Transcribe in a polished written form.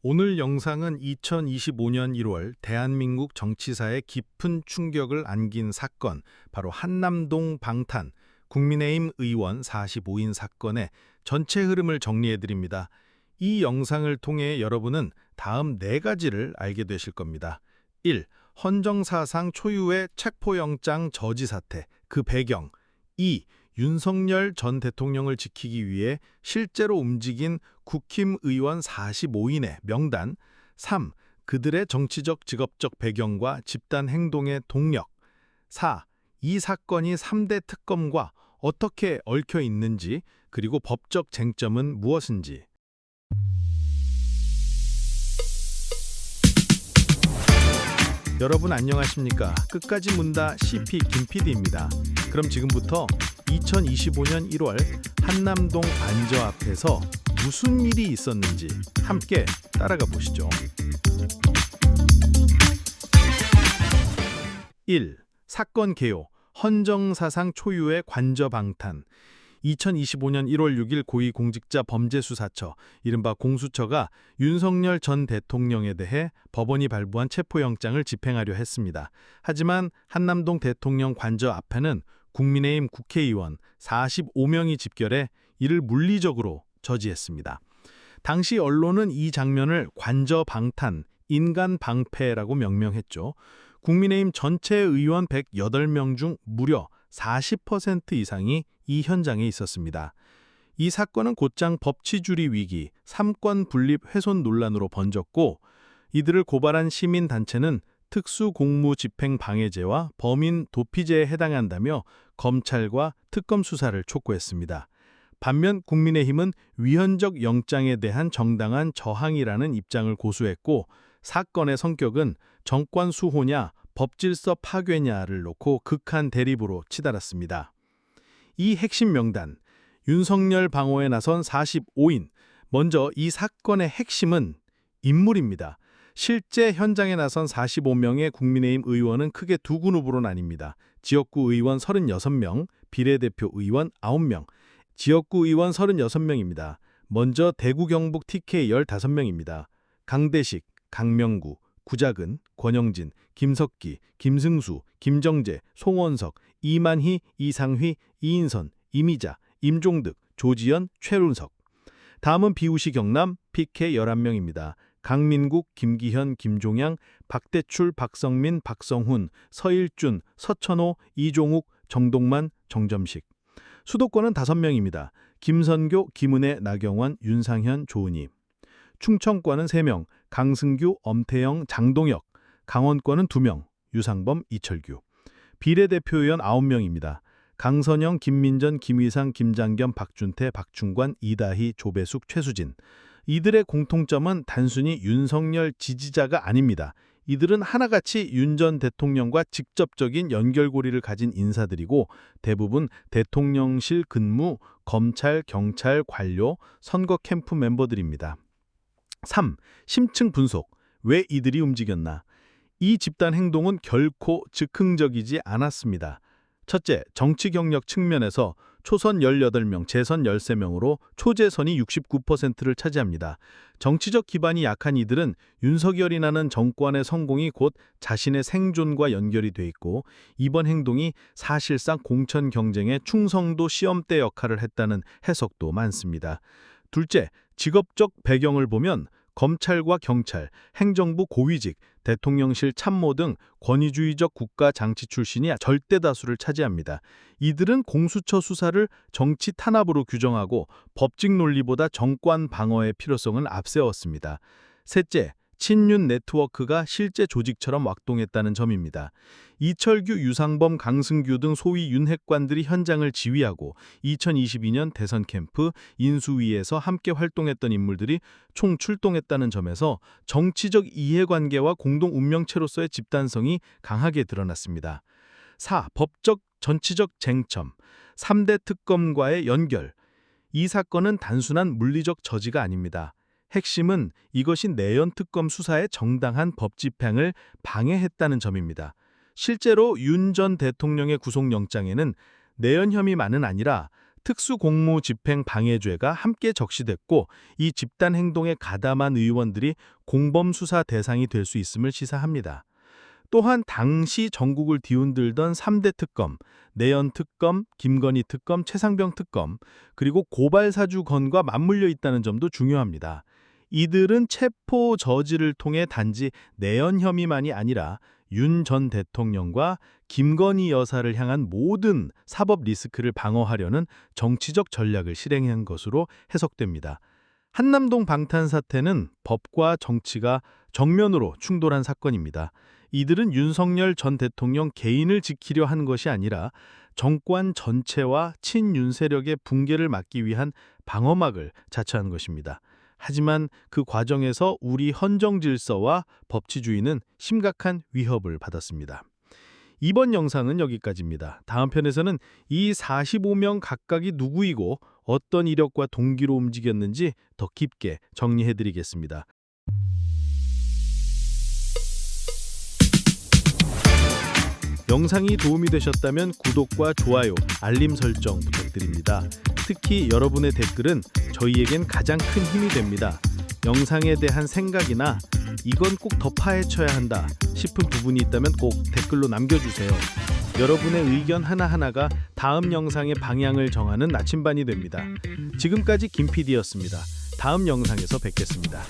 오늘 영상은 2025년 1월 대한민국 정치사에 깊은 충격을 안긴 사건, 바로 한남동 방탄, 국민의힘 의원 45인 사건의 전체 흐름을 정리해드립니다. 이 영상을 통해 여러분은 다음 4가지를 알게 되실 겁니다. 1. 헌정사상 초유의 체포영장 저지 사태, 그 배경. 2. 윤석열 전 대통령을 지키기 위해 실제로 움직인 국힘 의원 45인의 명단. 3. 그들의 정치적 직업적 배경과 집단 행동의 동력. 4. 이 사건이 3대 특검과 어떻게 얽혀 있는지, 그리고 법적 쟁점은 무엇인지. 여러분 안녕하십니까? 끝까지 문다 CP 김PD입니다. 그럼 지금부터 2025년 1월 한남동 안저 앞에서 무슨 일이 있었는지 함께 따라가 보시죠. 1. 사건 개요. 헌정사상 초유의 관저 방탄. 2025년 1월 6일 고위공직자범죄수사처, 이른바 공수처가 윤석열 전 대통령에 대해 법원이 발부한 체포영장을 집행하려 했습니다. 하지만 한남동 대통령 관저 앞에는 국민의힘 국회의원 45명이 집결해 이를 물리적으로 저지했습니다. 당시 언론은 이 장면을 관저 방탄, 인간 방패라고 명명했죠. 국민의힘 전체 의원 108명 중 무려 40% 이상이 이 현장에 있었습니다. 이 사건은 곧장 법치주의 위기, 삼권 분립 훼손 논란으로 번졌고, 이들을 고발한 시민단체는 특수공무집행방해죄와 범인 도피죄에 해당한다며 검찰과 특검 수사를 촉구했습니다. 반면 국민의힘은 위헌적 영장에 대한 정당한 저항이라는 입장을 고수했고, 사건의 성격은 정권 수호냐 법질서 파괴냐를 놓고 극한 대립으로 치달았습니다. 이 핵심 명단, 윤석열 방어에 나선 45인. 먼저 이 사건의 핵심은 인물입니다. 실제 현장에 나선 45명의 국민의힘 의원은 크게 두 그룹으로 나뉩니다. 지역구 의원 36명, 비례대표 의원 9명. 지역구 의원 36명입니다. 먼저 대구 경북 TK 15명입니다. 강대식, 강명구, 구자근, 권영진, 김석기, 김승수, 김정재, 송원석, 이만희, 이상휘, 이인선, 이미자, 임종득, 조지연, 최룬석. 다음은 비우시 경남 PK 11명입니다. 강민국, 김기현, 김종양, 박대출, 박성민, 박성훈, 서일준, 서천호, 이종욱, 정동만, 정점식. 수도권은 5명입니다. 김선교, 김은혜, 나경원, 윤상현, 조은희. 충청권은 3명, 강승규, 엄태영, 장동혁. 강원권은 2명, 유상범, 이철규. 비례대표의원 9명입니다. 강선영, 김민전, 김위상, 김장겸, 박준태, 박충관, 이다희, 조배숙, 최수진. 이들의 공통점은 단순히 윤석열 지지자가 아닙니다. 이들은 하나같이 윤 전 대통령과 직접적인 연결고리를 가진 인사들이고, 대부분 대통령실 근무, 검찰, 경찰, 관료, 선거 캠프 멤버들입니다. 3. 심층 분석. 왜 이들이 움직였나? 이 집단 행동은 결코 즉흥적이지 않았습니다. 첫째, 정치 경력 측면에서 초선 18명, 재선 13명으로 초재선이 69%를 차지합니다. 정치적 기반이 약한 이들은 윤석열이라는 정권의 성공이 곧 자신의 생존과 연결이 돼 있고, 이번 행동이 사실상 공천 경쟁의 충성도 시험대 역할을 했다는 해석도 많습니다. 둘째, 직업적 배경을 보면 검찰과 경찰, 행정부 고위직, 대통령실 참모 등 권위주의적 국가 장치 출신이 절대 다수를 차지합니다. 이들은 공수처 수사를 정치 탄압으로 규정하고 법직 논리보다 정권 방어의 필요성을 앞세웠습니다. 셋째, 친윤 네트워크가 실제 조직처럼 활동했다는 점입니다. 이철규, 유상범, 강승규 등 소위 윤핵관들이 현장을 지휘하고 2022년 대선 캠프, 인수위에서 함께 활동했던 인물들이 총 출동했다는 점에서 정치적 이해관계와 공동 운명체로서의 집단성이 강하게 드러났습니다. 4. 법적, 정치적 쟁점, 3대 특검과의 연결. 이 사건은 단순한 물리적 저지가 아닙니다. 핵심은 이것이 내연 특검 수사의 정당한 법 집행을 방해했다는 점입니다. 실제로 윤 전 대통령의 구속영장에는 내연 혐의만은 아니라 특수공무집행방해죄가 함께 적시됐고 이 집단 행동에 가담한 의원들이 공범 수사 대상이 될 수 있음을 시사합니다. 또한 당시 전국을 뒤흔들던 3대 특검, 내연 특검, 김건희 특검, 최상병 특검, 그리고 고발사주 건과 맞물려 있다는 점도 중요합니다. 이들은 체포 저지를 통해 단지 내연 혐의만이 아니라 윤 전 대통령과 김건희 여사를 향한 모든 사법 리스크를 방어하려는 정치적 전략을 실행한 것으로 해석됩니다. 한남동 방탄 사태는 법과 정치가 정면으로 충돌한 사건입니다. 이들은 윤석열 전 대통령 개인을 지키려 한 것이 아니라 정권 전체와 친윤 세력의 붕괴를 막기 위한 방어막을 자처한 것입니다. 하지만 그 과정에서 우리 헌정 질서와 법치주의는 심각한 위협을 받았습니다. 이번 영상은 여기까지입니다. 다음 편에서는 이 45명 각각이 누구이고 어떤 이력과 동기로 움직였는지 더 깊게 정리해드리겠습니다. 영상이 도움이 되셨다면 구독과 좋아요, 알림 설정 부탁드립니다. 특히 여러분의 댓글은 저희에겐 가장 큰 힘이 됩니다. 영상에 대한 생각이나 이건 꼭 더 파헤쳐야 한다 싶은 부분이 있다면 꼭 댓글로 남겨주세요. 여러분의 의견 하나하나가 다음 영상의 방향을 정하는 나침반이 됩니다. 지금까지 김 PD였습니다. 다음 영상에서 뵙겠습니다.